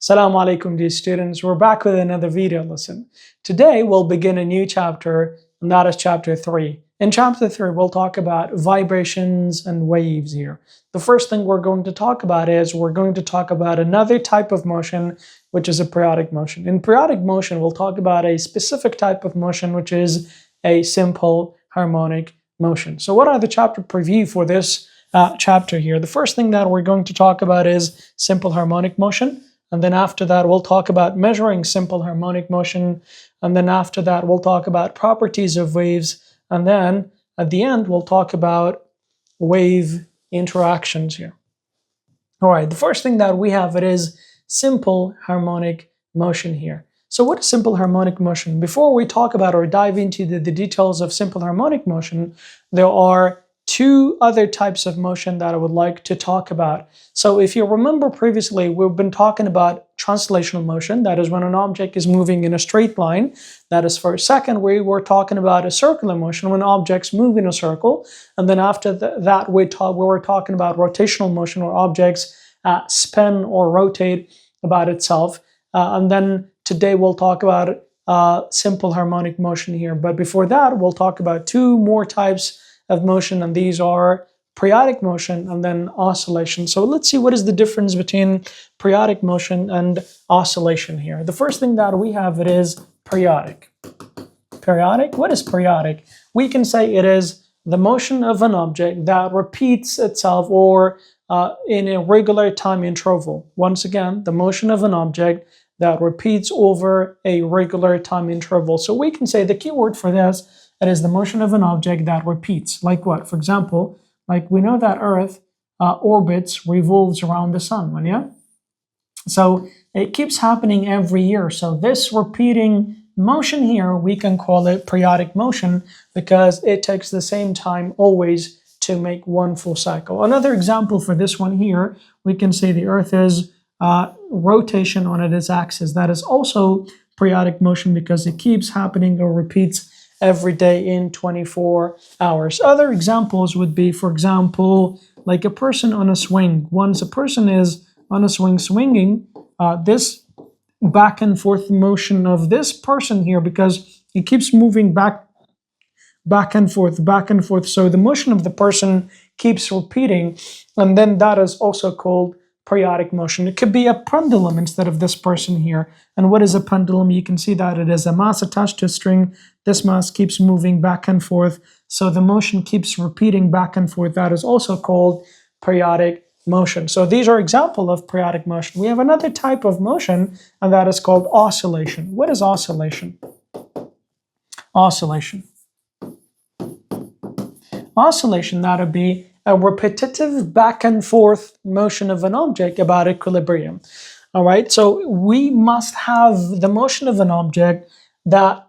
Assalamu alaikum, dear students. We're back with another video lesson. Today we'll begin a new chapter, and that is chapter 3. In chapter 3, we'll talk about vibrations and waves here. The first thing we're going to talk about is we're going to talk about another type of motion, which is a periodic motion. In periodic motion, we'll talk about a specific type of motion, which is a simple harmonic motion. So what are the chapter preview for this chapter here? The first thing that we're going to talk about is simple harmonic motion. And then after that, we'll talk about measuring simple harmonic motion. And then after that, we'll talk about properties of waves. And then at the end, we'll talk about wave interactions here. All right, the first thing that we have, it is simple harmonic motion here. So what is simple harmonic motion? Before we talk about or dive into the details of simple harmonic motion, there are two other types of motion that I would like to talk about. So if you remember previously, we've been talking about translational motion. That is when an object is moving in a straight line. That is for a second. We were talking about a circular motion when objects move in a circle. And then after that, we were talking about rotational motion where objects spin or rotate about itself. And then today we'll talk about simple harmonic motion here. But before that, we'll talk about two more types of motion, and these are periodic motion and then oscillation. So let's see what is the difference between periodic motion and oscillation here. The first thing that we have, it is periodic. Periodic, what is periodic? We can say it is the motion of an object that repeats itself or in a regular time interval. Once again, the motion of an object that repeats over a regular time interval. So we can say the keyword for this, it is the motion of an object that repeats. Like what? For example, like we know that Earth orbits, revolves around the sun, yeah? So it keeps happening every year. So this repeating motion here, we can call it periodic motion because it takes the same time always to make one full cycle. Another example for this one here, we can say the Earth is rotation on its axis. That is also periodic motion because it keeps happening or repeats every day in 24 hours. Other examples would be, for example, like a person on a swing. Once a person is on a swing swinging, this back and forth motion of this person here, because it keeps moving back and forth, back and forth. So the motion of the person keeps repeating, and then that is also called periodic motion. It could be a pendulum instead of this person here. And what is a pendulum? You can see that it is a mass attached to a string. This mass keeps moving back and forth. So the motion keeps repeating back and forth. That is also called periodic motion. So these are examples of periodic motion. We have another type of motion, and that is called oscillation. What is oscillation? Oscillation. Oscillation, that would be a repetitive back and forth motion of an object about equilibrium. All right, so we must have the motion of an object that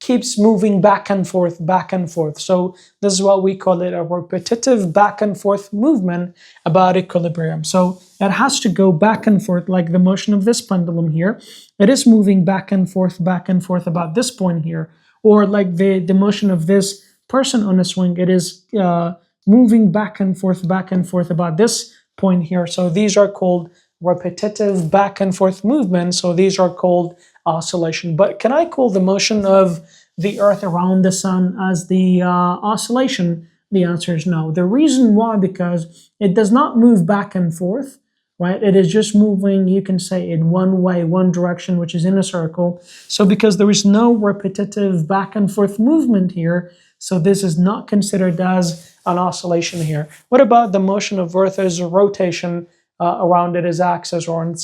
keeps moving back and forth, back and forth. So this is what we call it, a repetitive back and forth movement about equilibrium. So it has to go back and forth like the motion of this pendulum here. It is moving back and forth about this point here. Or like the motion of this person on a swing, it is moving back and forth about this point here. So these are called repetitive back and forth movements. So these are called oscillation. But can I call the motion of the Earth around the sun as the oscillation? The answer is no. The reason why, because it does not move back and forth, right? It is just moving, you can say, in one way, one direction, which is in a circle. So because there is no repetitive back and forth movement here, so this is not considered as an oscillation here. What about the motion of Earth as a rotation around its axis or on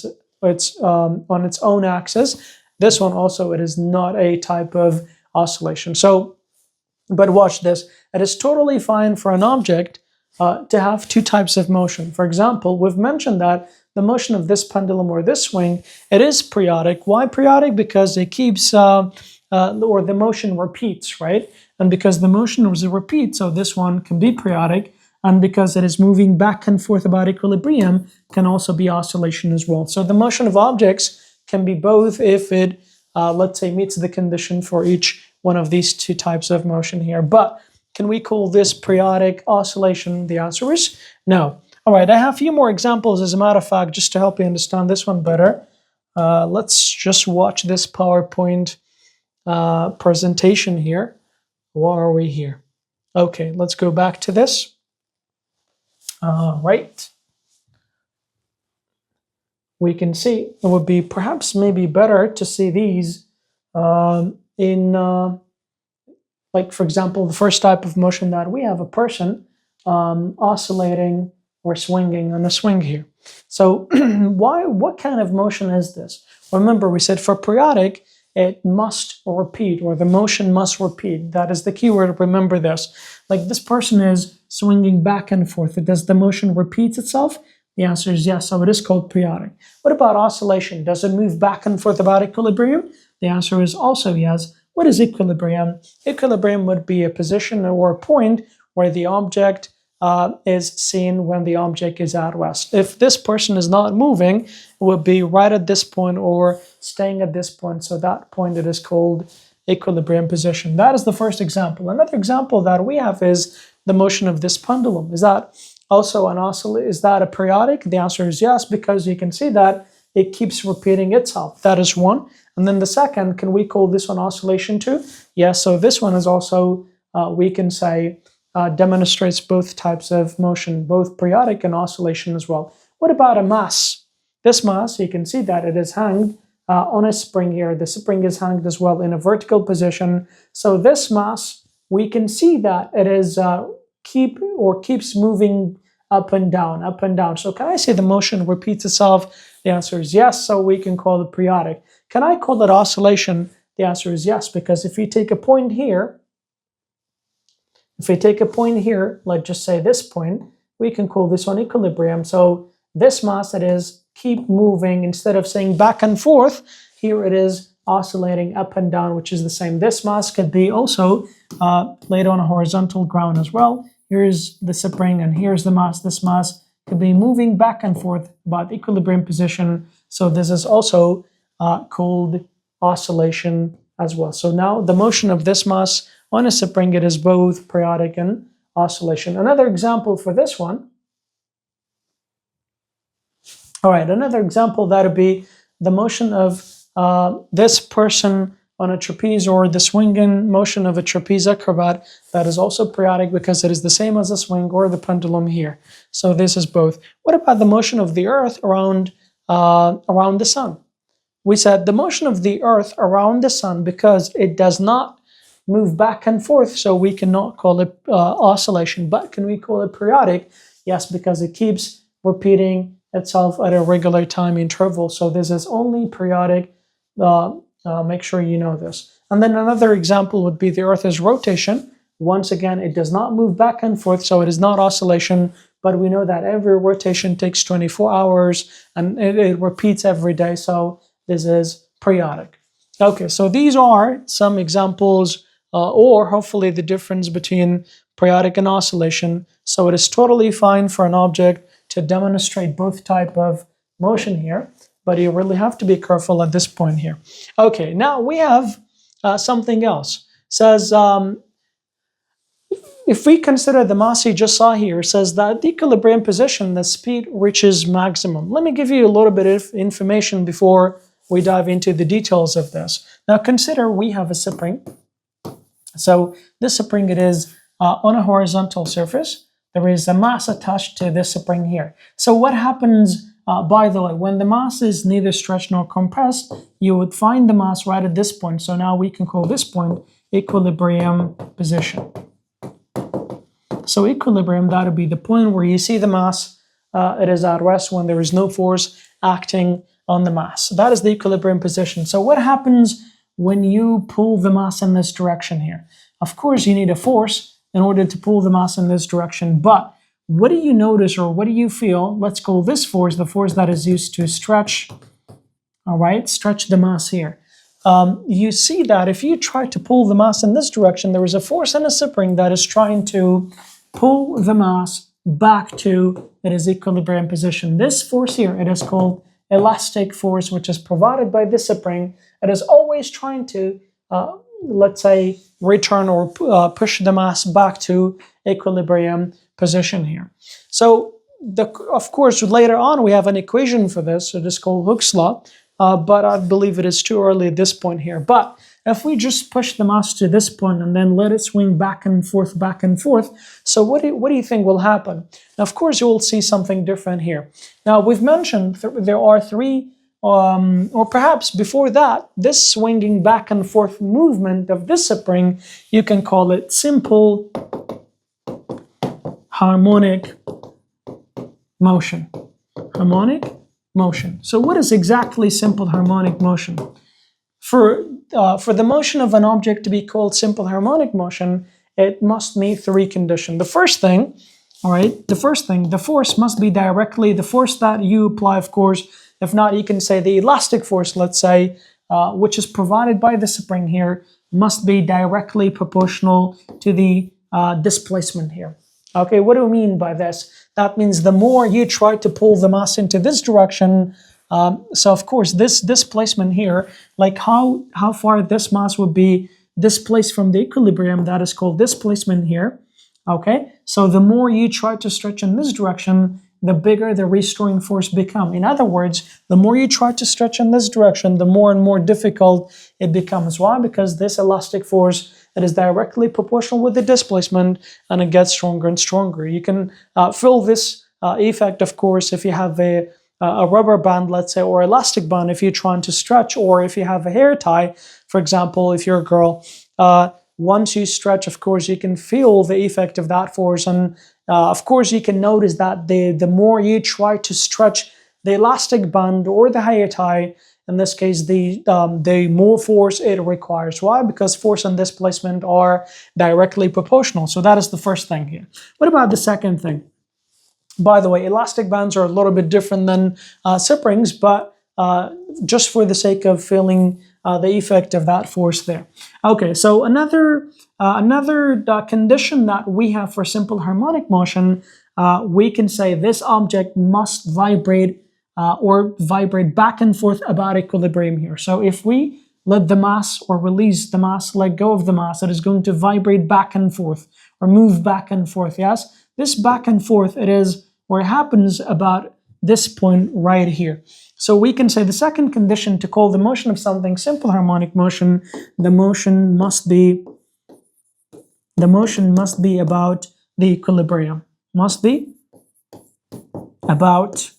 its own axis? This one also, it is not a type of oscillation. So, but watch this. It is totally fine for an object to have two types of motion. For example, we've mentioned that the motion of this pendulum or this swing, it is periodic. Why periodic? Because it keeps, or the motion repeats, right? And because the motion was a repeat, so this one can be periodic, and because it is moving back and forth about equilibrium, can also be oscillation as well. So the motion of objects can be both if it, let's say, meets the condition for each one of these two types of motion here. But can we call this periodic oscillation? The answer is no. All right, I have a few more examples, as a matter of fact, just to help you understand this one better. Let's just watch this PowerPoint presentation here. Why are we here? Okay, let's go back to this. Right. We can see it would be perhaps maybe better to see these like, for example, the first type of motion that we have, a person oscillating or swinging on a swing here. So what kind of motion is this? Remember, we said for periodic, it must repeat, or the motion must repeat. That is the key word. Remember this. Like, this person is swinging back and forth. Does the motion repeat itself? The answer is yes, so it is called periodic. What about oscillation? Does it move back and forth about equilibrium? The answer is also yes. What is equilibrium? Equilibrium would be a position or a point where the object is seen when the object is at rest. If this person is not moving, it would be right at this point or staying at this point. So that point, it is called equilibrium position. That is the first example. Another example that we have is the motion of this pendulum. Is that also an oscillation? Is that a periodic? The answer is yes, because you can see that it keeps repeating itself. That is one. And then the second, can we call this one oscillation too? Yes, so this one is also, we can say, demonstrates both types of motion, both periodic and oscillation as well. What about a mass? This mass, you can see that it is hanged on a spring here. The spring is hanged as well in a vertical position. So this mass, we can see that it is keeps moving up and down, up and down. So can I say the motion repeats itself? The answer is yes, so we can call it periodic. Can I call it oscillation? The answer is yes, because if you take a point here, let's just say this point, we can call this one equilibrium. So this mass, that is, keep moving. Instead of saying back and forth, here it is oscillating up and down, which is the same. This mass could be also laid on a horizontal ground as well. Here's the spring and here's the mass. This mass could be moving back and forth about equilibrium position. So this is also called oscillation as well. So now the motion of this mass on a spring, it is both periodic and oscillation. Another example for this one. All right, another example, that would be the motion of this person on a trapeze, or the swinging motion of a trapeze acrobat. That is also periodic because it is the same as a swing or the pendulum here. So this is both. What about the motion of the Earth around the sun? We said the motion of the Earth around the sun, because it does not move back and forth, so we cannot call it oscillation. But can we call it periodic? Yes, because it keeps repeating itself at a regular time interval. So this is only periodic. Make sure you know this. And then another example would be the Earth's rotation. Once again, it does not move back and forth, so it is not oscillation, but we know that every rotation takes 24 hours and it repeats every day, so this is periodic. Okay, so these are some examples, or hopefully the difference between periodic and oscillation. So it is totally fine for an object to demonstrate both type of motion here, but you really have to be careful at this point here. Okay, now we have something else. It says, if we consider the mass you just saw here, it says that the equilibrium position, the speed reaches maximum. Let me give you a little bit of information before we dive into the details of this. Now consider we have a spring. So this spring, it is on a horizontal surface. There is a mass attached to this spring here. So what happens, by the way, when the mass is neither stretched nor compressed, you would find the mass right at this point. So now we can call this point equilibrium position. So equilibrium, that would be the point where you see the mass, it is at rest when there is no force acting on the mass. So that is the equilibrium position. So what happens when you pull the mass in this direction here? Of course, you need a force in order to pull the mass in this direction, but what do you notice, or what do you feel? Let's call this force the force that is used to stretch, all right, stretch the mass here. You see that if you try to pull the mass in this direction, there is a force in a spring that is trying to pull the mass back to its equilibrium position. This force here, it is called elastic force, which is provided by this spring. It is always trying to, let's say, return or push the mass back to equilibrium position here. So, of course, later on we have an equation for this. So it is called Hooke's law. but I believe it is too early at this point here. But if we just push the mass to this point and then let it swing back and forth, so what do you think will happen? Now, of course, you will see something different here. Now, we've mentioned there are three, or perhaps before that, this swinging back and forth movement of this spring, you can call it simple harmonic motion. Harmonic motion. So what is exactly simple harmonic motion? For the motion of an object to be called simple harmonic motion, it must meet three conditions. The first thing, the force must be directly, the force that you apply, of course, if not, you can say the elastic force, let's say, which is provided by the spring here, must be directly proportional to the displacement here. Okay, what do we mean by this? That means the more you try to pull the mass into this direction, so of course this displacement here, like how far this mass would be displaced from the equilibrium, that is called displacement here. Okay, so the more you try to stretch in this direction, the bigger the restoring force becomes. In other words, the more you try to stretch in this direction, the more and more difficult it becomes. Why? Because this elastic force, it is directly proportional with the displacement, and it gets stronger and stronger. You can feel this effect, of course, if you have a rubber band, let's say, or elastic band, if you're trying to stretch, or if you have a hair tie, for example, if you're a girl. Once you stretch, of course, you can feel the effect of that force, and of course, you can notice that the more you try to stretch the elastic band or the hair tie, in this case, the more force it requires. Why? Because force and displacement are directly proportional. So that is the first thing here. What about the second thing? By the way, elastic bands are a little bit different than springs, but just for the sake of feeling the effect of that force there. Okay, so another condition that we have for simple harmonic motion, we can say this object must vibrate or vibrate back and forth about equilibrium here. So if we let the mass or release the mass, let go of the mass, it is going to vibrate back and forth or move back and forth. Yes, this back and forth, it is where it happens about this point right here. So we can say the second condition to call the motion of something simple harmonic motion, the motion must be about the equilibrium. Must be about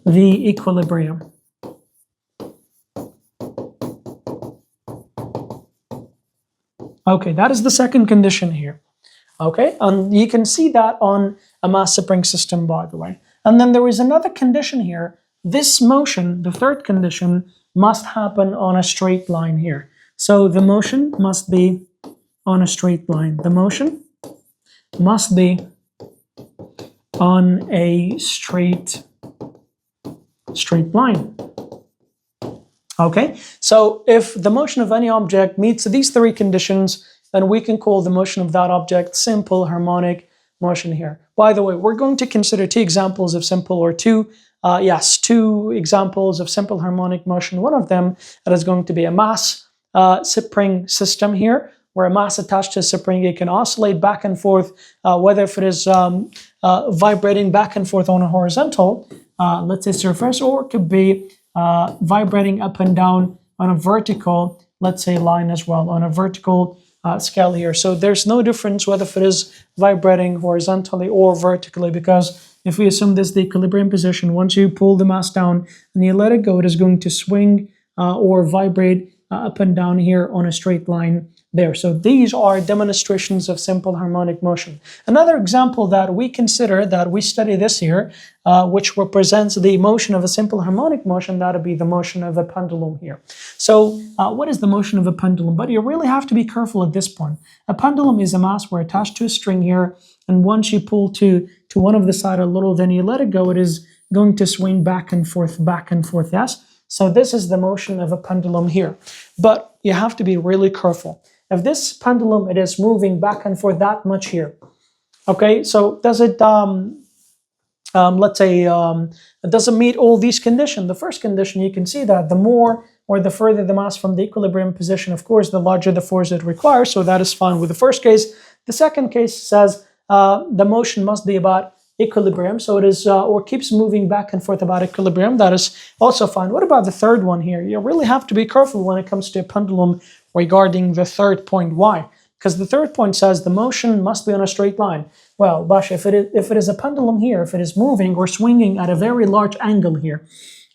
the equilibrium. Okay, that is the second condition here. Okay, and you can see that on a mass spring system, by the way. And then there is another condition here. This motion, the third condition, must happen on a straight line here. So the motion must be on a straight line. The motion must be on a straight line. Okay, so if the motion of any object meets these three conditions, then we can call the motion of that object simple harmonic motion here. By the way, we're going to consider two examples of simple, or two examples of simple harmonic motion. One of them, that is going to be a mass spring system here, where a mass attached to a spring, it can oscillate back and forth, whether if it is vibrating back and forth on a horizontal, let's say surface, or it could be vibrating up and down on a vertical, let's say line as well, on a vertical scale here. So there's no difference whether if it is vibrating horizontally or vertically, because if we assume this is the equilibrium position, once you pull the mass down and you let it go, it is going to swing or vibrate up and down here on a straight line there. So these are demonstrations of simple harmonic motion. Another example that we consider, that we study this year, which represents the motion of a simple harmonic motion, that would be the motion of a pendulum here. So what is the motion of a pendulum? But you really have to be careful at this point. A pendulum is a mass where attached to a string here, and once you pull to one of the side a little, then you let it go, it is going to swing back and forth, yes? So this is the motion of a pendulum here. But you have to be really careful. If this pendulum, it is moving back and forth that much here, okay, so does it, let's say, it doesn't meet all these conditions. The first condition, you can see that the more or the further the mass from the equilibrium position, of course, the larger the force it requires, so that is fine with the first case. The second case says the motion must be about equilibrium, so it is or keeps moving back and forth about equilibrium, that is also fine. What about the third one here? You really have to be careful when it comes to a pendulum regarding the third point. Why? Because the third point says the motion must be on a straight line. Well, Basha, if it is a pendulum here, if it is moving or swinging at a very large angle here,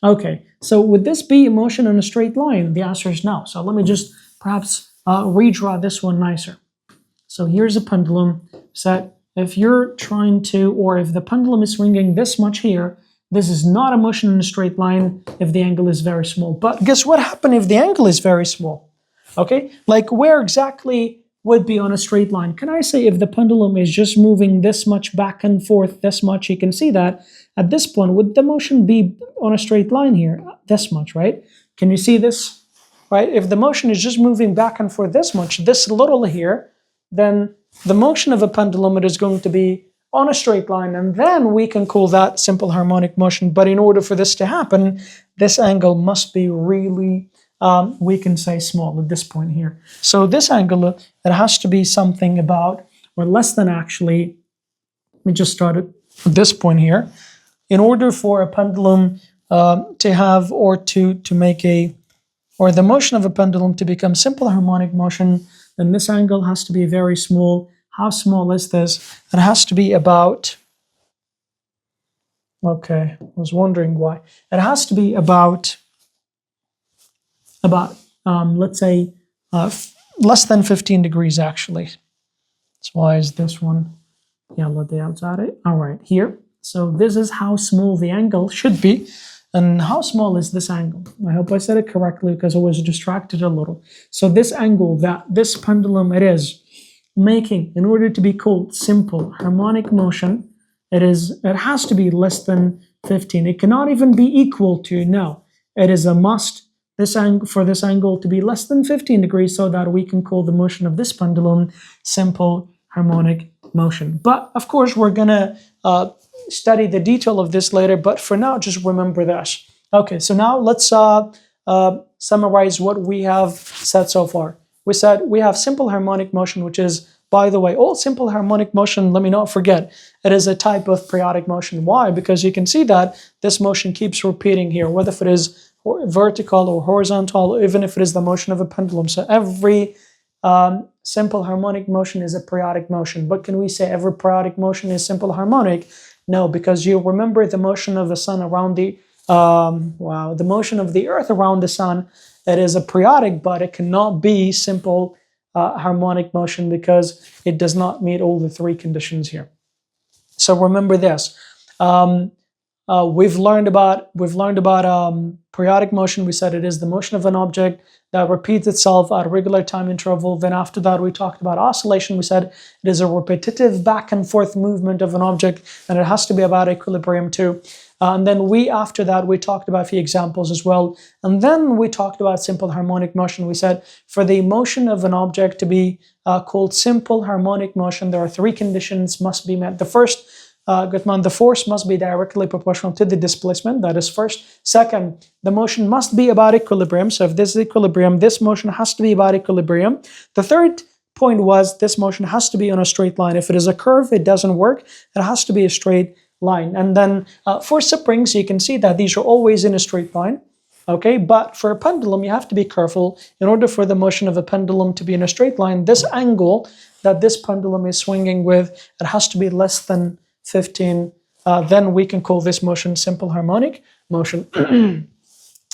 okay, so would this be motion on a straight line? The answer is no. So let me just perhaps redraw this one nicer. So here's a pendulum set. If you're trying to, or if the pendulum is swinging this much here, this is not a motion in a straight line if the angle is very small. But guess what happens if the angle is very small? Okay, like where exactly would be on a straight line? Can I say if the pendulum is just moving this much back and forth, this much, you can see that at this point, would the motion be on a straight line here? This much, right? Can you see this? Right? If the motion is just moving back and forth this much, this little here, then the motion of a pendulum, it is going to be on a straight line, and then we can call that simple harmonic motion. But in order for this to happen, this angle must be really, we can say small at this point here. So this angle, it has to be something about, or less than actually, let me just start at this point here. In order for a pendulum to have, or to make a, or the motion of a pendulum to become simple harmonic motion, then this angle has to be very small. How small is this? It has to be about, okay, I was wondering why. It has to be about let's say, less than 15 degrees actually. So why is this one? Yeah, let the outside it. All right, here. So this is how small the angle should be. And how small is this angle? I hope I said it correctly because I was distracted a little. So this angle that this pendulum it is making, in order to be called simple harmonic motion, it has to be less than 15. It cannot even be equal to, no. It is a must for this angle to be less than 15 degrees so that we can call the motion of this pendulum simple harmonic motion. But of course, we're gonna study the detail of this later, but for now, just remember this. Okay, so now let's summarize what we have said so far. We said we have simple harmonic motion, which is, by the way, all simple harmonic motion, let me not forget, it is a type of periodic motion. Why? Because you can see that this motion keeps repeating here, whether if it is vertical or horizontal, even if it is the motion of a pendulum. So every simple harmonic motion is a periodic motion. But can we say every periodic motion is simple harmonic? No, because you remember the motion of the sun around the, the motion of the earth around the sun, it is a periodic, but it cannot be simple harmonic motion because it does not meet all the three conditions here. So remember this. We've learned about periodic motion. We said it is the motion of an object that repeats itself at a regular time interval. Then after that, we talked about oscillation. We said it is a repetitive back and forth movement of an object, and it has to be about equilibrium too. And then after that, we talked about a few examples as well. And then we talked about simple harmonic motion. We said for the motion of an object to be called simple harmonic motion, there are three conditions must be met. The first, the force must be directly proportional to the displacement. That is first. Second, the motion must be about equilibrium. So if this is equilibrium, this motion has to be about equilibrium. The third point was this motion has to be on a straight line. If it is a curve, it doesn't work. It has to be a straight line. And then for springs, you can see that these are always in a straight line. Okay, but for a pendulum, you have to be careful. In order for the motion of a pendulum to be in a straight line, this angle that this pendulum is swinging with, it has to be less than 15. Then we can call this motion simple harmonic motion.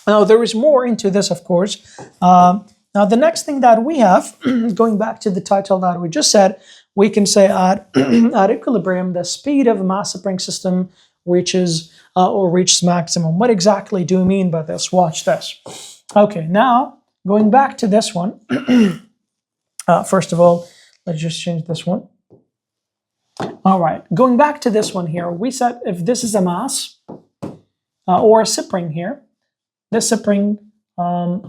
Now, there is more into this, of course. Now, the next thing that we have, going back to the title that we just said, we can say at equilibrium, the speed of a mass spring system reaches maximum. What exactly do we mean by this? Watch this. Okay, now going back to this one. First of all, let's just change this one. All right, going back to this one here, we said if this is a mass or a spring here, this spring, a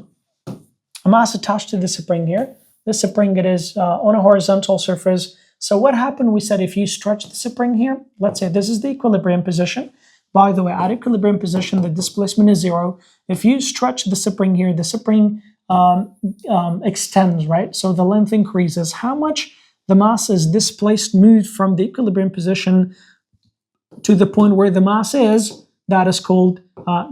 mass attached to the spring here. This spring, it is on a horizontal surface. So what happened? We said if you stretch the spring here, let's say this is the equilibrium position. By the way, at equilibrium position, the displacement is 0. If you stretch the spring here, the spring extends, right? So the length increases. How much the mass is displaced, moved from the equilibrium position to the point where the mass is, that is called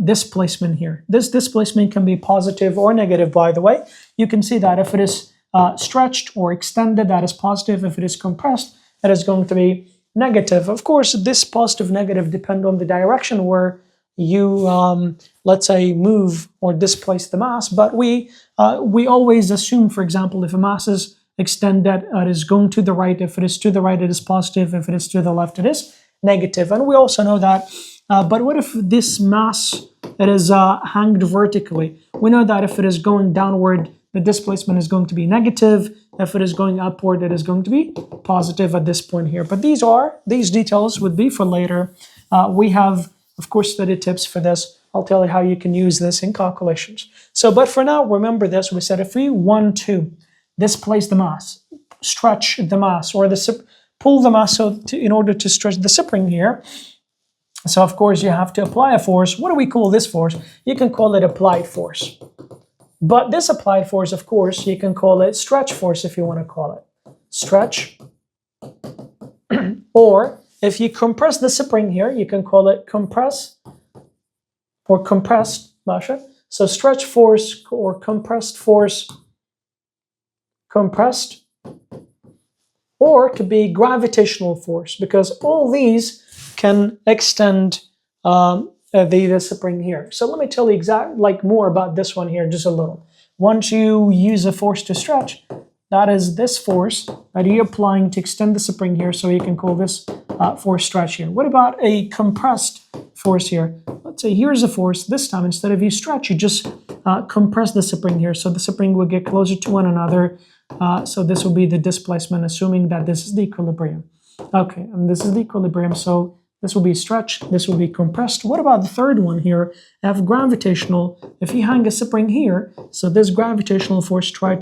displacement here. This displacement can be positive or negative, by the way. You can see that if it is stretched or extended, that is positive. If it is compressed, that is going to be negative. Of course, this positive, negative depend on the direction where you, let's say, move or displace the mass. But we always assume, for example, if a mass is extended, it is going to the right. If it is to the right, it is positive. If it is to the left, it is negative. And we also know that, but what if this mass, it is hanged vertically? We know that if it is going downward, the displacement is going to be negative. If it is going upward, it is going to be positive at this point here. But these details would be for later. We have, of course, study tips for this. I'll tell you how you can use this in calculations. So, but for now, remember this. We said if we want to displace the mass, stretch the mass, or pull the mass in order to stretch the spring here. So, of course, you have to apply a force. What do we call this force? You can call it applied force. But this applied force, of course, you can call it stretch force if you want to call it. Stretch. Or if you compress the spring here, you can call it compress or compressed, Masha. So stretch force or compressed force, compressed. Or it could be gravitational force, because all these can extend the spring here. So let me tell you more about this one here, just a little. Once you use a force to stretch, that is this force that you're applying to extend the spring here, so you can call this force stretch here. What about a compressed force here? Let's say here's a force. This time, instead of you stretch, you just compress the spring here, so the spring will get closer to one another. So this will be the displacement, assuming that this is the equilibrium. Okay, and this is the equilibrium, so this will be stretched, this will be compressed. What about the third one here? I have gravitational. If you hang a spring here, so this gravitational force tries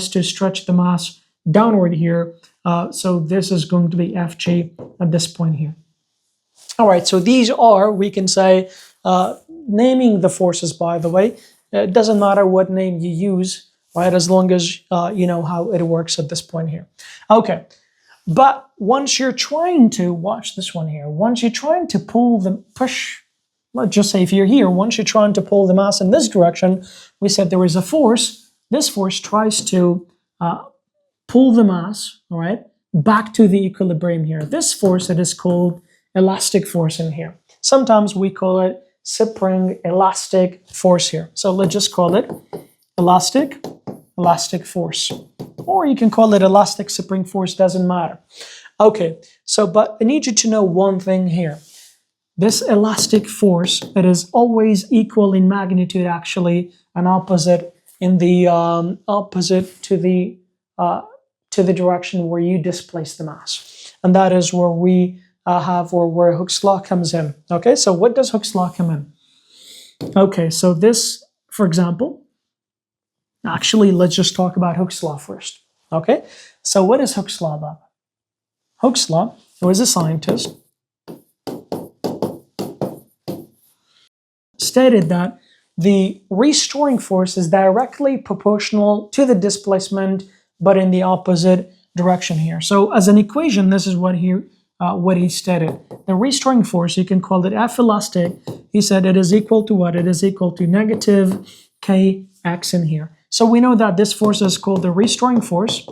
to stretch the mass downward here. So this is going to be Fg at this point here. All right, so these are, we can say, naming the forces, by the way. It doesn't matter what name you use, right, as long as you know how it works at this point here. Okay, but once you're trying to, watch this one here, once you're trying to push, let's just say if you're here, once you're trying to pull the mass in this direction, we said there is a force. This force tries to pull the mass, all right, back to the equilibrium here. This force, it is called elastic force in here. Sometimes we call it spring elastic force here. So let's just call it elastic force. Or you can call it elastic spring force, doesn't matter. Okay, so but I need you to know one thing here. This elastic force, it is always equal in magnitude, actually, and opposite in the opposite to the direction where you displace the mass. And that is where we where Hooke's law comes in. Okay, so what does Hooke's law come in? Okay, so this, for example, actually, let's just talk about Hooke's law first. Okay, so what is Hooke's law about? Hooke's law, who is a scientist, stated that the restoring force is directly proportional to the displacement, but in the opposite direction here. So as an equation, this is what he stated. The restoring force, you can call it F elastic. He said it is equal to what? It is equal to negative Kx in here. So we know that this force is called the restoring force.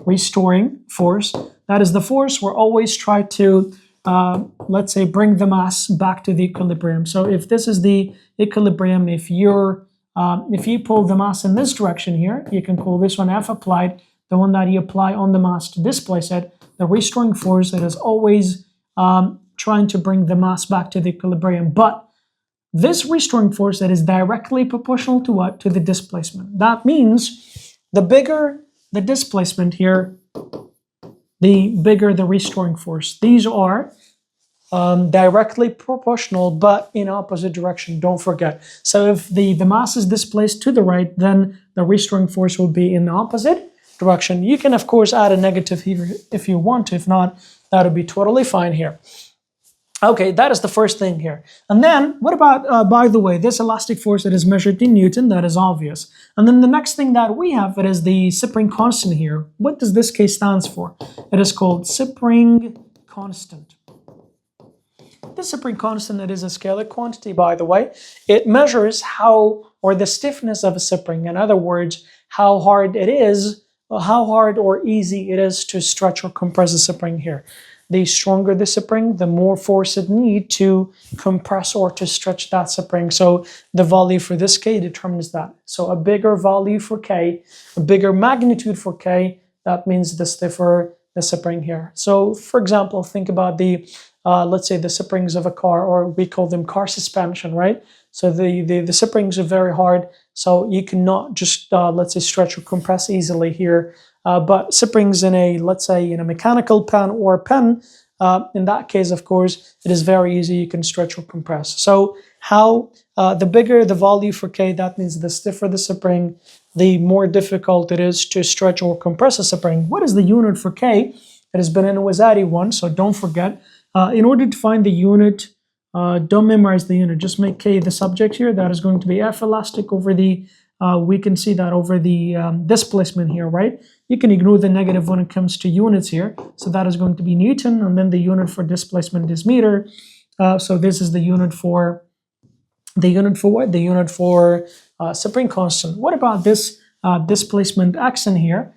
Restoring force. That is the force we're always trying to, let's say, bring the mass back to the equilibrium. So if this is the equilibrium, if you pull the mass in this direction here, you can call this one F applied, the one that you apply on the mass to displace it. The restoring force that is always trying to bring the mass back to the equilibrium. But this restoring force that is directly proportional to what? To the displacement. That means the bigger the displacement here, the bigger the restoring force. These are directly proportional, but in opposite direction, don't forget. So if the mass is displaced to the right, then the restoring force will be in the opposite direction. You can, of course, add a negative here if you want to. If not, that would be totally fine here. Okay, that is the first thing here. And then, what about, by the way, this elastic force that is measured in Newton? That is obvious. And then the next thing that we have, it is the spring constant here. What does this case stands for? It is called spring constant. The spring constant, it is a scalar quantity, by the way. It measures how, or the stiffness of a spring. In other words, how hard it is, or how hard or easy it is to stretch or compress a spring here. The stronger the spring, the more force it needs to compress or to stretch that spring. So the value for this K determines that. So a bigger value for K, a bigger magnitude for K, that means the stiffer the spring here. So for example, think about the, let's say the springs of a car, or we call them car suspension, right? So the springs are very hard, so you cannot just, let's say, stretch or compress easily here. But springs in a, let's say, in a mechanical pen or a pen, in that case, of course, it is very easy. You can stretch or compress. So how, the bigger the value for K, that means the stiffer the spring, the more difficult it is to stretch or compress a spring. What is the unit for K? It has been in a WYSIWYG one, so don't forget. In order to find the unit, don't memorize the unit. Just make K the subject here. That is going to be F elastic over the, we can see that over the displacement here, right? You can ignore the negative when it comes to units here. So that is going to be Newton, and then the unit for displacement is meter. So this is the unit for, what? The unit for spring constant. What about this displacement x in here?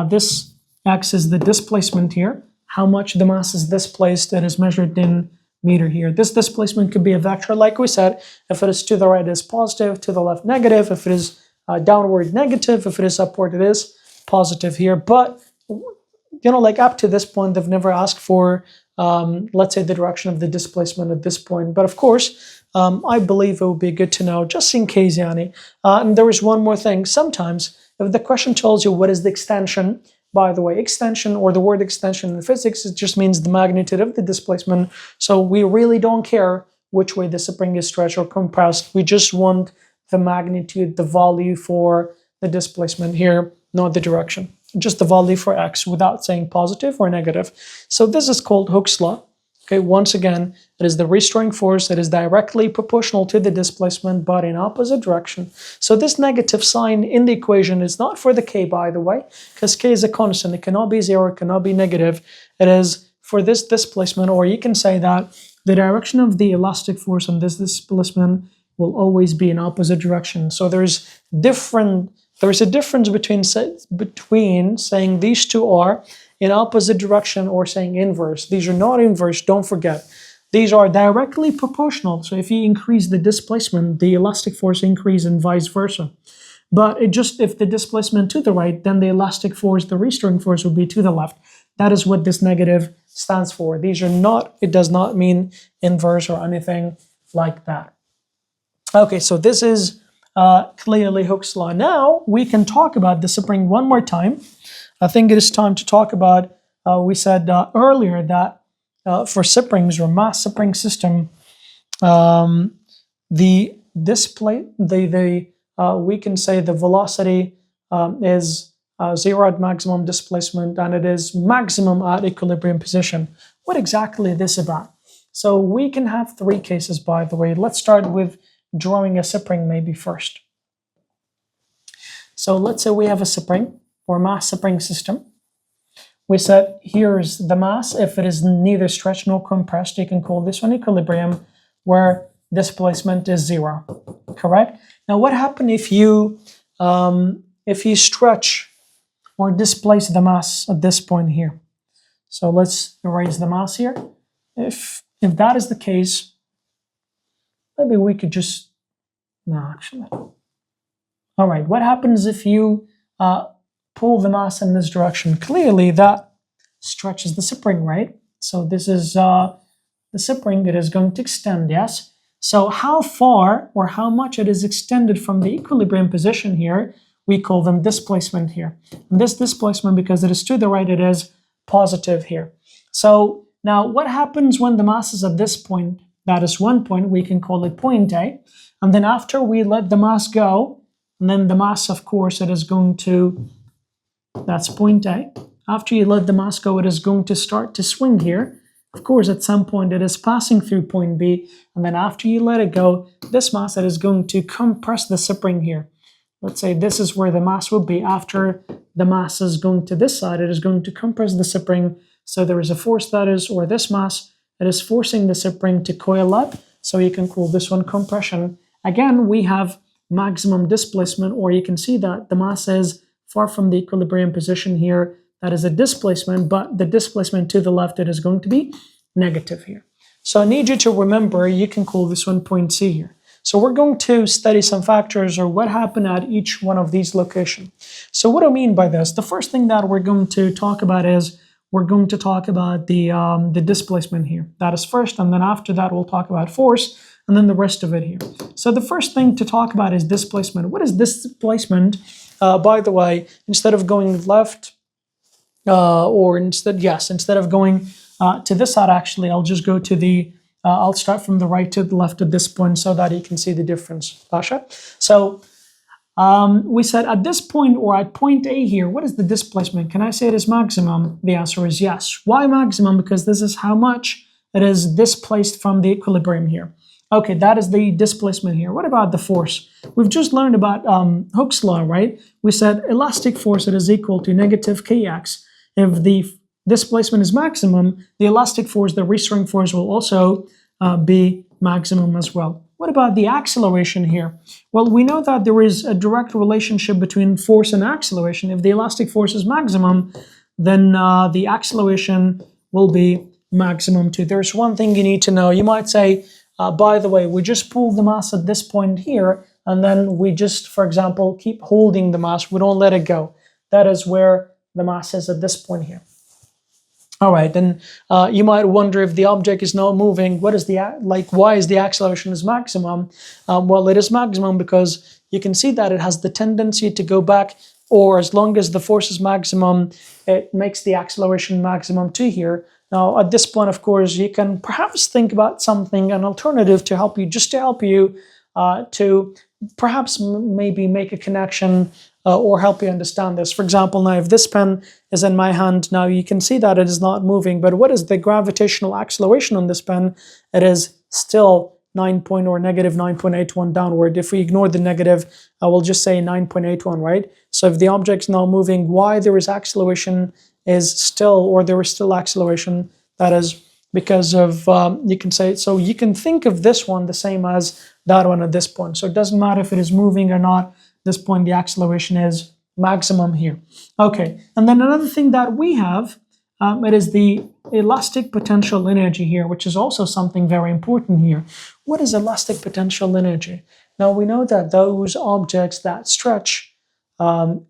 This x is the displacement here. How much the mass is displaced, that is measured in meter here. This displacement could be a vector, like we said. If it is to the right, it is positive, to the left, negative. If it is downward, negative. If it is upward, it is positive here. But, you know, like up to this point, they've never asked for, let's say, the direction of the displacement at this point. But of course, I believe it would be good to know, just in case, Yani. And there is one more thing. Sometimes, if the question tells you what is the extension, by the way, extension, or the word extension in physics, it just means the magnitude of the displacement. So we really don't care which way the spring is stretched or compressed. We just want the magnitude, the value for the displacement here, not the direction. Just the value for x without saying positive or negative. So this is called Hooke's law. Okay, once again, it is the restoring force that is directly proportional to the displacement, but in opposite direction. So this negative sign in the equation is not for the K, by the way, because K is a constant. It cannot be zero, it cannot be negative. It is for this displacement, or you can say that the direction of the elastic force on this displacement will always be in opposite direction. So there's a difference between saying these two are in opposite direction or saying inverse. These are not inverse, don't forget. These are directly proportional. So if you increase the displacement, the elastic force increase and vice versa. But it just, if the displacement to the right, then the elastic force, the restoring force will be to the left. That is what this negative stands for. These are not, it does not mean inverse or anything like that. Okay, so this is clearly Hooke's law. Now we can talk about the spring one more time. I think it is time to talk about, we said earlier that for springs or mass spring system, we can say the velocity is zero at maximum displacement, and it is maximum at equilibrium position. What exactly is this about? So we can have three cases, by the way. Let's start with drawing a spring maybe first. So let's say we have a spring or mass spring system. We said here's the mass. If it is neither stretched nor compressed, you can call this one equilibrium, where displacement is zero. Correct? Now, what happens if you stretch or displace the mass at this point here? So let's erase the mass here. If that is the case, maybe we could just, no, actually. All right, what happens if you pull the mass in this direction? Clearly that stretches the spring, right? So this is the spring, it is going to extend, yes? So how far or how much it is extended from the equilibrium position here, we call them displacement here. And this displacement, because it is to the right, it is positive here. So now what happens when the mass is at this point? That is one point, we can call it point A. And then after we let the mass go, and then the mass, of course, it is going to, that's point A. After you let the mass go, it is going to start to swing here. Of course, at some point, it is passing through point B. And then after you let it go, this mass, it is going to compress the spring here. Let's say this is where the mass will be. After the mass is going to this side, it is going to compress the spring. So there is a force that is, or this mass It is forcing the spring to coil up, so you can call this one compression. Again, we have maximum displacement, or you can see that the mass is far from the equilibrium position here. That is a displacement, but the displacement to the left, it is going to be negative here. So I need you to remember, you can call this one point C here. So we're going to study some factors or what happened at each one of these locations. So what do I mean by this? The first thing that we're going to talk about is we're going to talk about the displacement here. That is first, and then after that we'll talk about force, and then the rest of it here. So the first thing to talk about is displacement. What is displacement? By the way, instead of going left, instead of going to this side, actually, I'll just go to the, I'll start from the right to the left at this point so that you can see the difference, Pasha. So we said at this point, or at point A here, what is the displacement? Can I say it is maximum? The answer is yes. Why maximum? Because this is how much it is displaced from the equilibrium here. Okay, that is the displacement here. What about the force? We've just learned about Hooke's law, right? We said elastic force, it is equal to negative kx. If the displacement is maximum, the elastic force, the restoring force, will also be maximum as well. What about the acceleration here? Well, we know that there is a direct relationship between force and acceleration. If the elastic force is maximum, then the acceleration will be maximum too. There's one thing you need to know. You might say, by the way, we just pull the mass at this point here, and then we just, for example, keep holding the mass. We don't let it go. That is where the mass is at this point here. All right, then you might wonder if the object is not moving, what is why is the acceleration is maximum? Well, it is maximum because you can see that it has the tendency to go back, or as long as the force is maximum, it makes the acceleration maximum too here. Now, at this point, of course, you can perhaps think about something, an alternative to help you, to perhaps maybe make a connection or help you understand this. For example, now if this pen is in my hand, now you can see that it is not moving, but what is the gravitational acceleration on this pen? It is still negative 9.81 downward. If we ignore the negative, I will just say 9.81, right? So if the object is now moving, why there is acceleration is still, or there is still acceleration, that is because of, you can say, so you can think of this one the same as that one at this point. So it doesn't matter if it is moving or not. This point, the acceleration is maximum here. Okay, and then another thing that we have, it is the elastic potential energy here, which is also something very important here. What is elastic potential energy? Now, we know that those objects that stretch,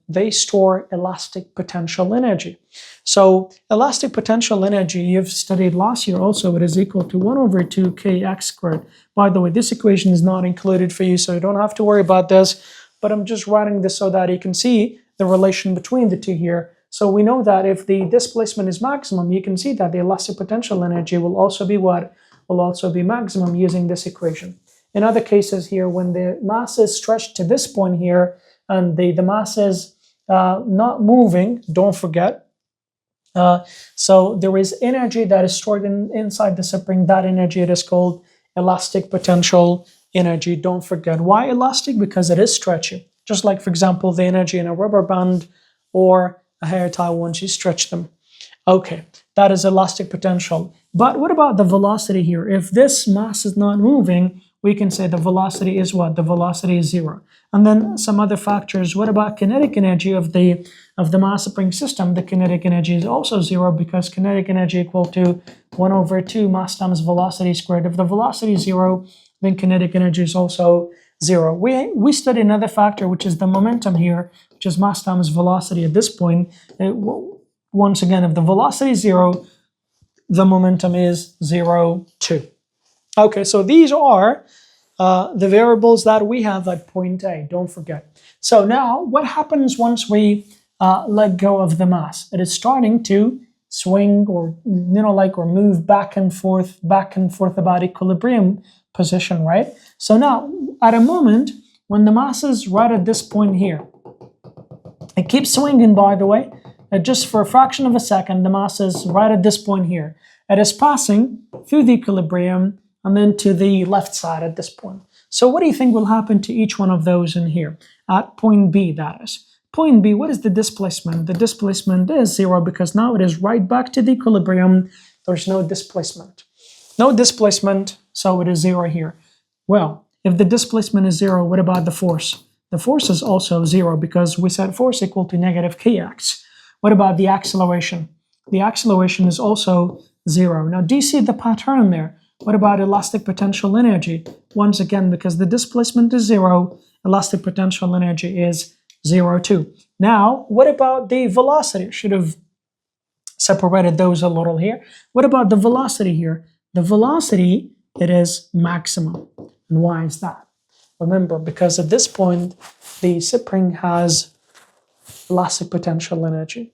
they store elastic potential energy. So elastic potential energy, you've studied last year also, it is equal to 1 over 2 kx squared. By the way, this equation is not included for you, so you don't have to worry about this, but I'm just writing this so that you can see the relation between the two here. So we know that if the displacement is maximum, you can see that the elastic potential energy will also be what? Will also be maximum using this equation. In other cases here, when the mass is stretched to this point here, and the mass is not moving, don't forget. So there is energy that is stored inside the spring. That energy, it is called elastic potential energy. Don't forget. Why elastic? Because it is stretchy. Just like, for example, the energy in a rubber band or a hair tie once you stretch them. Okay, that is elastic potential. But what about the velocity here? If this mass is not moving, we can say the velocity is what? The velocity is 0. And then some other factors. What about kinetic energy of the mass spring system? The kinetic energy is also 0 because kinetic energy equal to 1 over 2 mass times velocity squared. If the velocity is 0, then kinetic energy is also 0. We study another factor, which is the momentum here, which is mass times velocity at this point. Once again, if the velocity is 0, the momentum is 0 too. Okay, so these are the variables that we have at point A, don't forget. So now, what happens once we let go of the mass? It is starting to swing or, or move back and forth about equilibrium position, right? So now, at a moment, when the mass is right at this point here, it keeps swinging, by the way, just for a fraction of a second, the mass is right at this point here. It is passing through the equilibrium and then to the left side at this point. So what do you think will happen to each one of those in here? At point B, that is. Point B, what is the displacement? The displacement is 0 because now it is right back to the equilibrium. There's no displacement. No displacement, so it is 0 here. Well, if the displacement is 0, what about the force? The force is also 0 because we said force equal to negative kx. What about the acceleration? The acceleration is also 0. Now, do you see the pattern there? What about elastic potential energy? Once again, because the displacement is 0, elastic potential energy is 0 too. Now, what about the velocity? I should have separated those a little here. What about the velocity here? The velocity, it is maximum. And why is that? Remember, because at this point, the spring has elastic potential energy.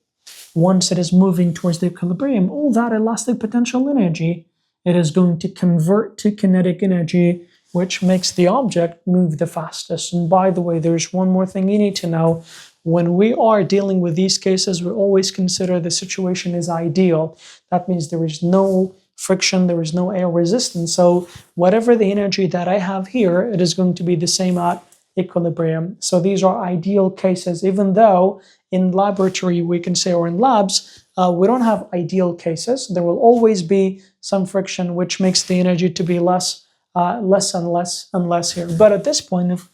Once it is moving towards the equilibrium, all that elastic potential energy, it is going to convert to kinetic energy, which makes the object move the fastest. And by the way, there's one more thing you need to know. When we are dealing with these cases, we always consider the situation is ideal. That means there is no friction, there is no air resistance. So whatever the energy that I have here, it is going to be the same at equilibrium. So these are ideal cases, even though in laboratory we can say, or in labs, we don't have ideal cases. There will always be some friction, which makes the energy to be less and less here. But at this point, if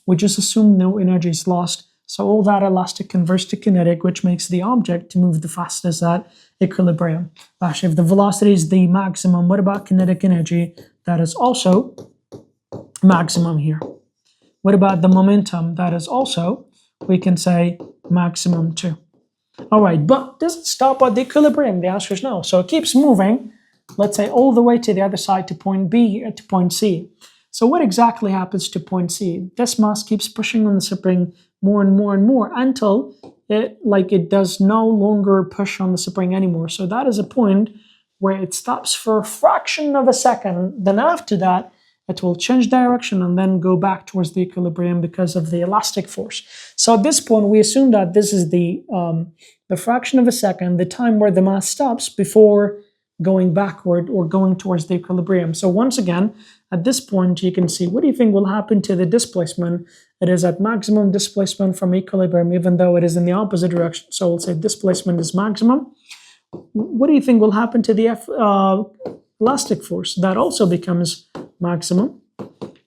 we just assume no energy is lost, so all that elastic converts to kinetic, which makes the object to move the fastest at equilibrium. If the velocity is the maximum, what about kinetic energy? That is also maximum here. What about the momentum? That is also, we can say, maximum too. All right, but does it stop at the equilibrium? The answer is no. So it keeps moving, let's say, all the way to the other side to point B, to point C. So what exactly happens to point C? This mass keeps pushing on the spring more and more and more until it does no longer push on the spring anymore. So that is a point where it stops for a fraction of a second. Then after that, it will change direction and then go back towards the equilibrium because of the elastic force. So at this point, we assume that this is the fraction of a second, the time where the mass stops before going backward or going towards the equilibrium. So once again, at this point, you can see, what do you think will happen to the displacement? It is at maximum displacement from equilibrium, even though it is in the opposite direction. So we'll say displacement is maximum. What do you think will happen to the elastic force? That also becomes maximum.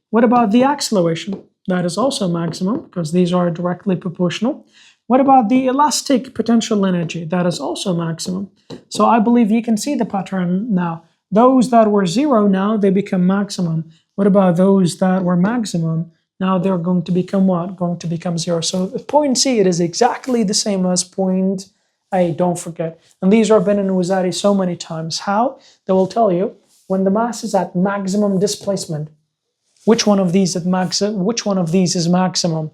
What about the acceleration? That is also maximum because these are directly proportional. What about the elastic potential energy? That is also maximum. So I believe you can see the pattern now. Those that were 0 now, they become maximum. What about those that were maximum? Now they're going to become what? Going to become 0. So at point C, it is exactly the same as point A, don't forget. And these are been in Wazari so many times. How? They will tell you, when the mass is at maximum displacement, which one of these is maximum?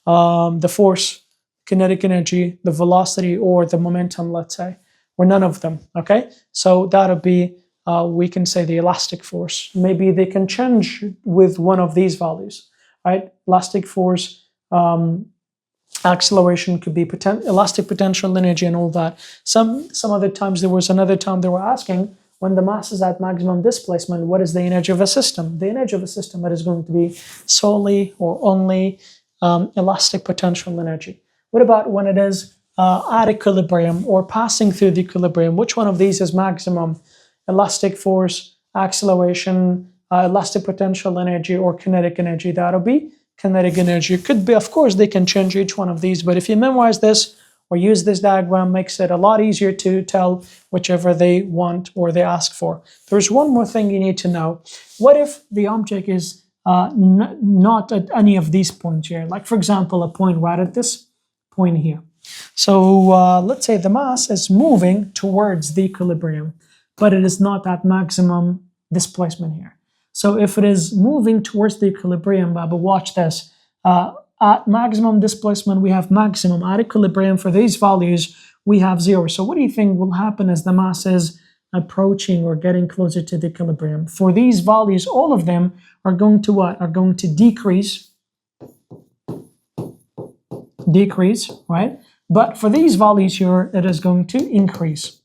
The force, kinetic energy, the velocity, or the momentum, let's say, or none of them, okay? So that'll be, we can say the elastic force. Maybe they can change with one of these values, right? Elastic force, acceleration could be elastic potential energy and all that. Some other times, there was another time they were asking, when the mass is at maximum displacement, what is the energy of a system? The energy of a system, that is going to be solely or only elastic potential energy. What about when it is at equilibrium or passing through the equilibrium? Which one of these is maximum? Elastic force, acceleration, elastic potential energy, or kinetic energy? That'll be kinetic energy. It could be, of course, they can change each one of these, but if you memorize this or use this diagram, makes it a lot easier to tell whichever they want or they ask for. There's one more thing you need to know. What if the object is not at any of these points here? Like, for example, a point right at this point here. So let's say the mass is moving towards the equilibrium, but it is not at maximum displacement here. So if it is moving towards the equilibrium, Baba, watch this. At maximum displacement, we have maximum. At equilibrium, for these values, we have 0. So what do you think will happen as the mass is approaching or getting closer to the equilibrium? For these values, all of them are going to what? Are going to decrease, right? But for these values here, it is going to increase.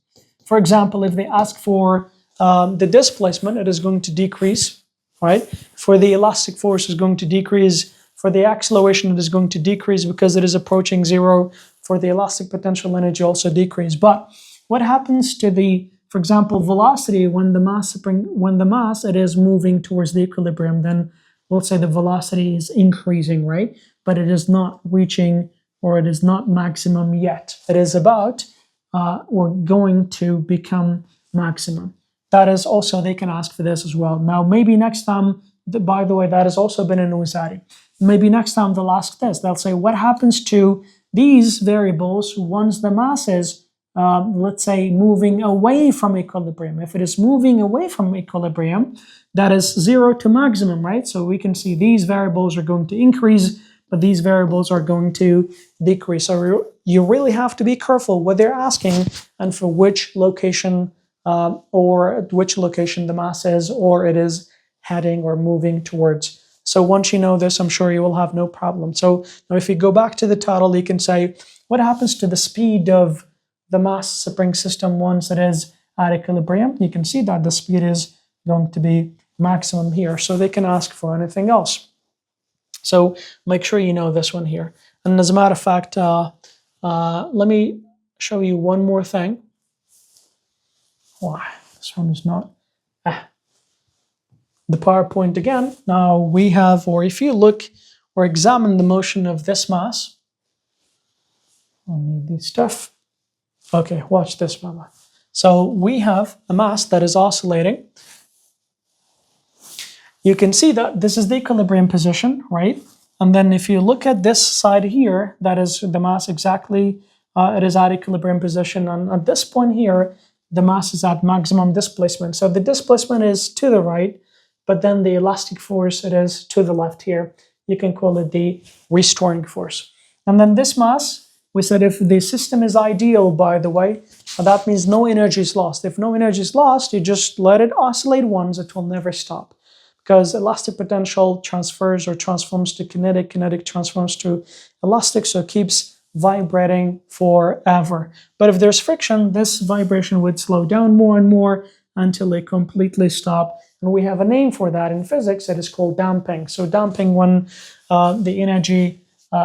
For example, if they ask for the displacement, it is going to decrease, right? For the elastic force, is going to decrease. For the acceleration, it is going to decrease because it is approaching 0. For the elastic potential energy, also decrease. But what happens to the for example, velocity, when the mass it is moving towards the equilibrium, then we'll say the velocity is increasing, right? But it is not reaching, or it is not maximum yet. It is about or going to become maximum. That is also, they can ask for this as well. Now, maybe next time, by the way, that has also been in Uzari. Maybe next time they'll ask this. They'll say, what happens to these variables once the mass is, let's say, moving away from equilibrium? If it is moving away from equilibrium, that is 0 to maximum, right? So we can see these variables are going to increase, but these variables are going to decrease. So you really have to be careful what they're asking and for which location or at which location the mass is, or it is heading or moving towards. So once you know this, I'm sure you will have no problem. So now if you go back to the title, you can say, what happens to the speed of the mass spring system once it is at equilibrium? You can see that the speed is going to be maximum here. So they can ask for anything else. So make sure you know this one here. And as a matter of fact, let me show you one more thing. Why? This one is not. The PowerPoint again. Now we have, or if you look or examine the motion of this mass, I'll need this stuff. Okay, watch this, Mama. So we have a mass that is oscillating. You can see that this is the equilibrium position, right? And then if you look at this side here, that is the mass exactly, it is at equilibrium position. And at this point here, the mass is at maximum displacement. So the displacement is to the right, but then the elastic force, it is to the left here. You can call it the restoring force. And then this mass, we said if the system is ideal, by the way, that means no energy is lost. If no energy is lost, you just let it oscillate once, it will never stop. Because elastic potential transfers or transforms to kinetic, kinetic transforms to elastic, so it keeps vibrating forever. But if there's friction, this vibration would slow down more and more until it completely stops. And we have a name for that in physics. It is called damping. So damping, when the energy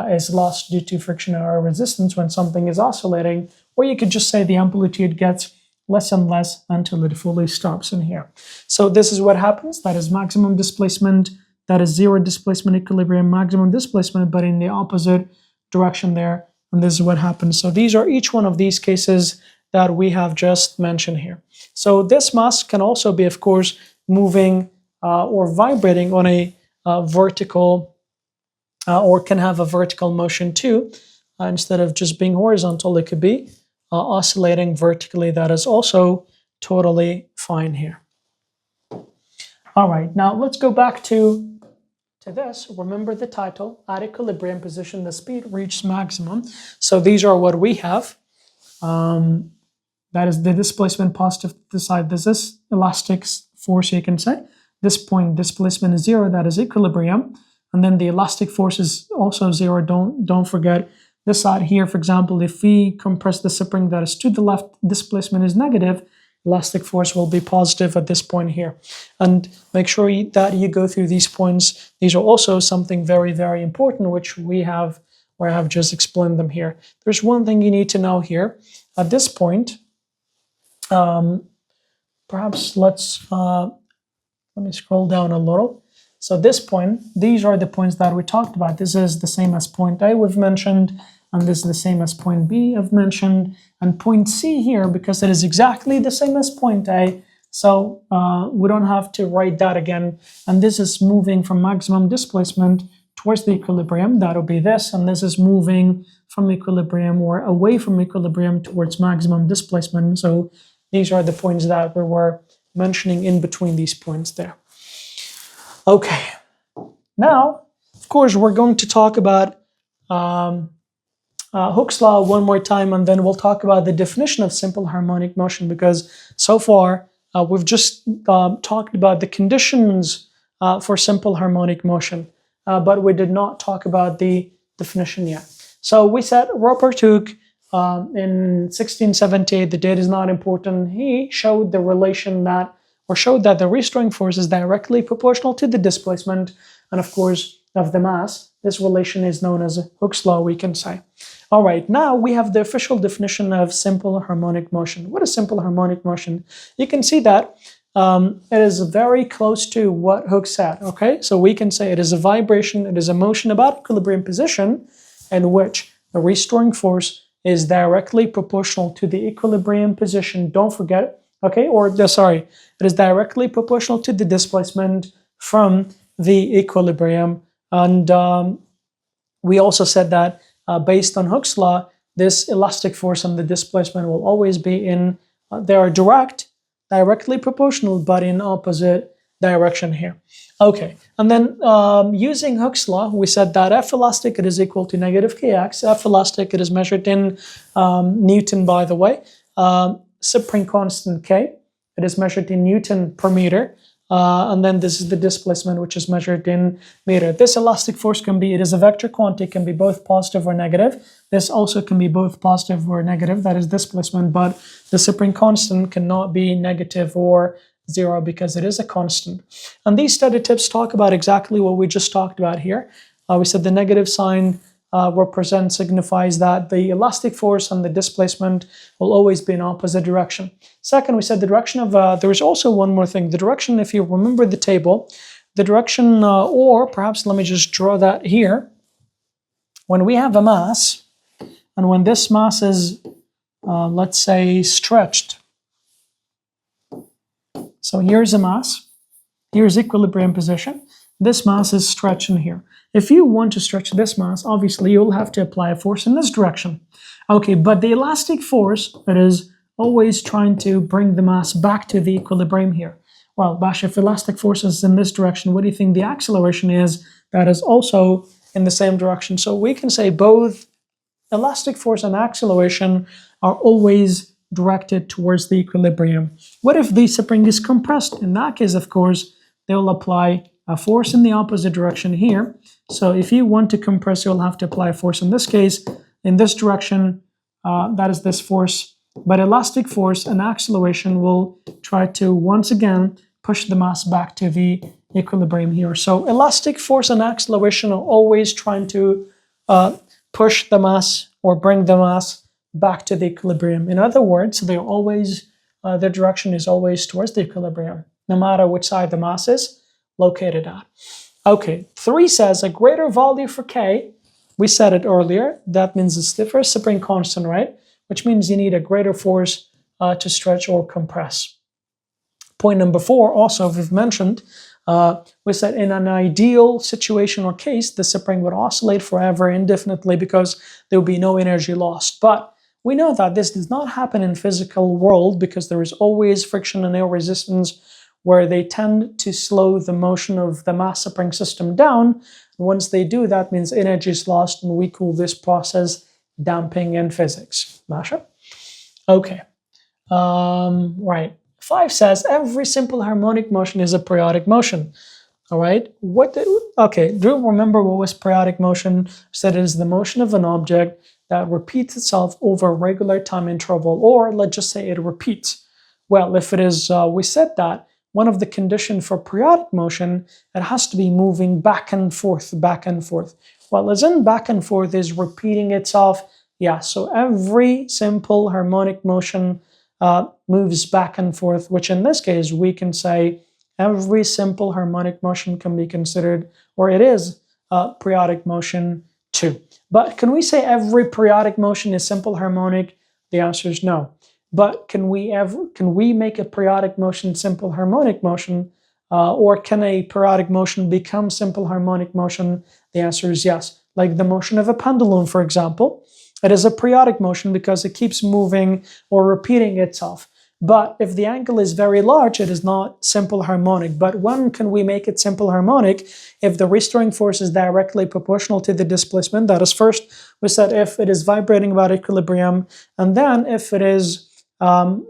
is lost due to friction or resistance, when something is oscillating, or you could just say the amplitude gets less and less until it fully stops in here. So this is what happens. That is maximum displacement. That is 0 displacement equilibrium, maximum displacement, but in the opposite direction there. And this is what happens. So these are each one of these cases that we have just mentioned here. So this mass can also be, of course, moving or vibrating on a vertical, or can have a vertical motion too. Instead of just being horizontal, it could be oscillating vertically. That is also totally fine here. All right, now let's go back to this. Remember the title, at equilibrium position, the speed reaches maximum. So these are what we have. That is the displacement positive to the side. This is elastic force, you can say. This point displacement is 0, that is equilibrium. And then the elastic force is also 0. Don't forget this side here. For example, if we compress the spring that is to the left, displacement is negative, elastic force will be positive at this point here. And make sure that you go through these points. These are also something very, very important, which we have, where I have just explained them here. There's one thing you need to know here. At this point, perhaps let me scroll down a little. So this point, these are the points that we talked about. This is the same as point A we've mentioned, and this is the same as point B I've mentioned, and point C here, because it is exactly the same as point A, so we don't have to write that again. And this is moving from maximum displacement towards the equilibrium, that'll be this, and this is moving from equilibrium or away from equilibrium towards maximum displacement. So these are the points that we were mentioning in between these points there. Okay, now, of course, we're going to talk about Hooke's law one more time, and then we'll talk about the definition of simple harmonic motion, because so far we've just talked about the conditions for simple harmonic motion, but we did not talk about the definition yet. So we said Robert Hooke in 1678, the date is not important, he showed the relation that, or showed that the restoring force is directly proportional to the displacement, and of course of the mass. This relation is known as Hooke's law, we can say. All right, now we have the official definition of simple harmonic motion. What is simple harmonic motion? You can see that it is very close to what Hooke said, okay? So we can say it is a vibration, it is a motion about equilibrium position in which the restoring force is directly proportional to the equilibrium position. Don't forget, okay? It is directly proportional to the displacement from the equilibrium. And we also said that based on Hooke's law, this elastic force and the displacement will always be in, they are directly proportional, but in opposite direction here. Okay, and then using Hooke's law, we said that F elastic, it is equal to negative kx. F elastic, it is measured in Newton, by the way. Spring constant K, it is measured in Newton per meter. And then this is the displacement, which is measured in meter. This elastic force can be, it is a vector quantity, can be both positive or negative. This also can be both positive or negative, that is displacement, but the spring constant cannot be negative or zero because it is a constant. And these study tips talk about exactly what we just talked about here. We said the negative sign signifies that the elastic force and the displacement will always be in opposite direction. Second, we said the direction of, there is also one more thing. The direction, if you remember the table, the direction, or perhaps let me just draw that here. When we have a mass, and when this mass is, let's say, stretched. So here's a mass, here's equilibrium position. This mass is stretched in here. If you want to stretch this mass, obviously you'll have to apply a force in this direction. Okay, but the elastic force, it is always trying to bring the mass back to the equilibrium here. Well, Bash, if elastic force is in this direction, what do you think the acceleration is? That is also in the same direction. So we can say both elastic force and acceleration are always directed towards the equilibrium. What if the spring is compressed? In that case, of course, they will apply a force in the opposite direction here. So if you want to compress, you'll have to apply a force in this case, in this direction, that is this force. But elastic force and acceleration will try to, once again, push the mass back to the equilibrium here. So elastic force and acceleration are always trying to push the mass or bring the mass back to the equilibrium. In other words, they're always, their direction is always towards the equilibrium, no matter which side the mass is located at. Okay, 3 says a greater value for K. We said it earlier. That means it's the first spring constant, right? Which means you need a greater force to stretch or compress. Point number 4, also we've mentioned, we said in an ideal situation or case, the spring would oscillate forever indefinitely because there will be no energy lost. But we know that this does not happen in physical world because there is always friction and air resistance where they tend to slow the motion of the mass spring system down. Once they do, that means energy is lost, and we call this process damping in physics. Masha? Okay. Right. 5 says every simple harmonic motion is a periodic motion. All right. Okay. Do you remember what was periodic motion? Said it is the motion of an object that repeats itself over a regular time interval, or let's just say it repeats. Well, if it is, we said that one of the conditions for periodic motion, it has to be moving back and forth, back and forth. Well, as in back and forth is repeating itself. Yeah, so every simple harmonic motion moves back and forth, which in this case, we can say every simple harmonic motion can be considered, or it is periodic motion too. But can we say every periodic motion is simple harmonic? The answer is no. But can we make a periodic motion simple harmonic motion, or can a periodic motion become simple harmonic motion? The answer is yes. Like the motion of a pendulum, for example, it is a periodic motion because it keeps moving or repeating itself. But if the angle is very large, it is not simple harmonic. But when can we make it simple harmonic? If the restoring force is directly proportional to the displacement. That is, first we said if it is vibrating about equilibrium, and then if it is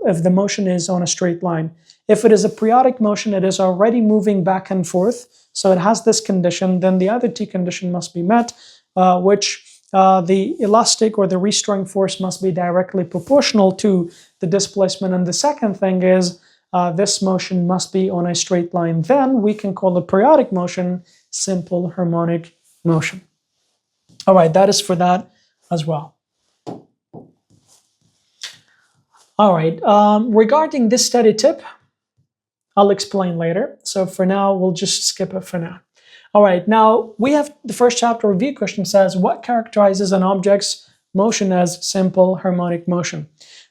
if the motion is on a straight line. If it is a periodic motion, it is already moving back and forth, so it has this condition, then the other 2 condition must be met, which the elastic or the restoring force must be directly proportional to the displacement. And the second thing is this motion must be on a straight line. Then we can call the periodic motion simple harmonic motion. All right, that is for that as well. All right, regarding this study tip, I'll explain later. So for now, we'll just skip it for now. All right, now we have the first chapter review question says, what characterizes an object's motion as simple harmonic motion?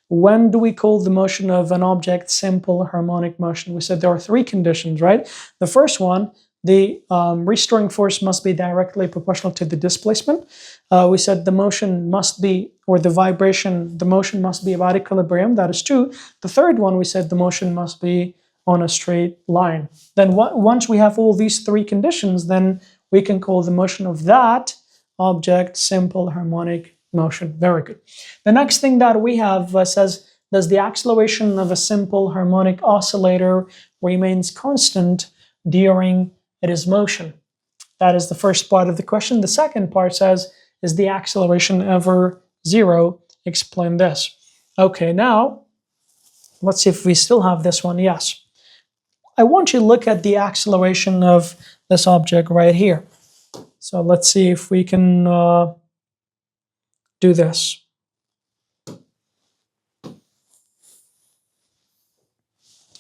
When do we call the motion of an object simple harmonic motion? We said there are three conditions, right? The first one, the restoring force must be directly proportional to the displacement. We said the motion must be, or the vibration, the motion must be about equilibrium. That is true. The third one, we said the motion must be on a straight line. Then once we have all these three conditions, then we can call the motion of that object simple harmonic motion. Very good. The next thing that we have says, does the acceleration of a simple harmonic oscillator remains constant during its motion? That is the first part of the question. The second part says, is the acceleration ever zero? Explain this. Okay, now let's see if we still have this one. Yes. I want you to look at the acceleration of this object right here. So let's see if we can do this.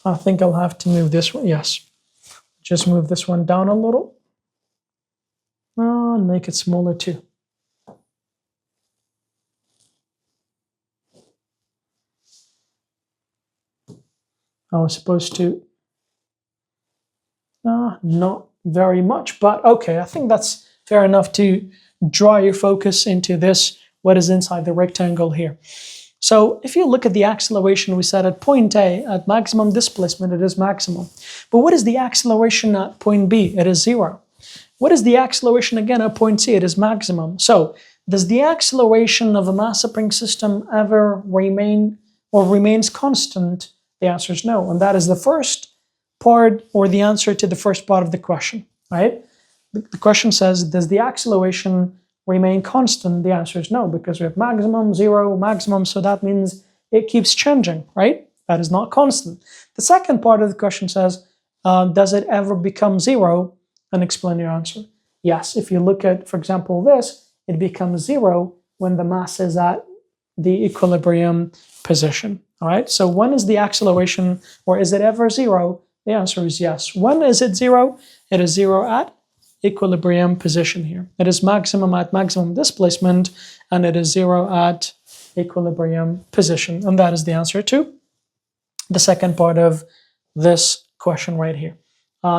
I think I'll have to move this one. Yes. Just move this one down a little. And make it smaller too. I was supposed to. Not very much, but okay, I think that's fair enough to draw your focus into this, what is inside the rectangle here. So if you look at the acceleration, we said at point A, at maximum displacement, it is maximum. But what is the acceleration at point B? It is zero. What is the acceleration again at point C? It is maximum. So does the acceleration of a mass spring system ever remain or remains constant? The answer is no. And that is the first part, or the answer to the first part of the question, right? The question says, does the acceleration remain constant? The answer is no, because we have maximum, zero, maximum, so that means it keeps changing, right? That is not constant. The second part of the question says, does it ever become zero? And explain your answer. Yes, if you look at, for example, this, it becomes zero when the mass is at the equilibrium position, all right? So when is the acceleration, or is it ever zero? The answer is yes. When is it zero? It is zero at equilibrium position here. It is maximum at maximum displacement, and it is zero at equilibrium position. And that is the answer to the second part of this question right here.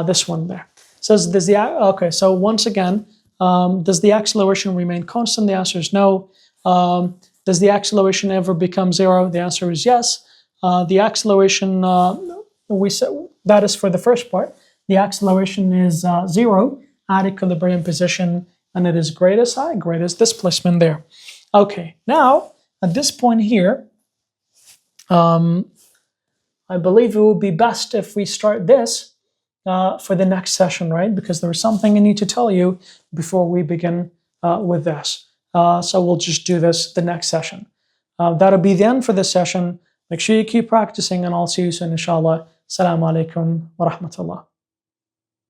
This one there. Says, does the, okay, so once again, does the acceleration remain constant? The answer is no. Does the acceleration ever become zero? The answer is yes. The acceleration, we said, that is for the first part. The acceleration is zero at equilibrium position, and it is greatest height, greatest displacement there. Okay, now at this point here, I believe it would be best if we start this for the next session, right? Because there is something I need to tell you before we begin with this. So we'll just do this the next session. That'll be the end for this session. Make sure you keep practicing, and I'll see you soon, inshallah. Assalamu alaikum wa rahmatullah.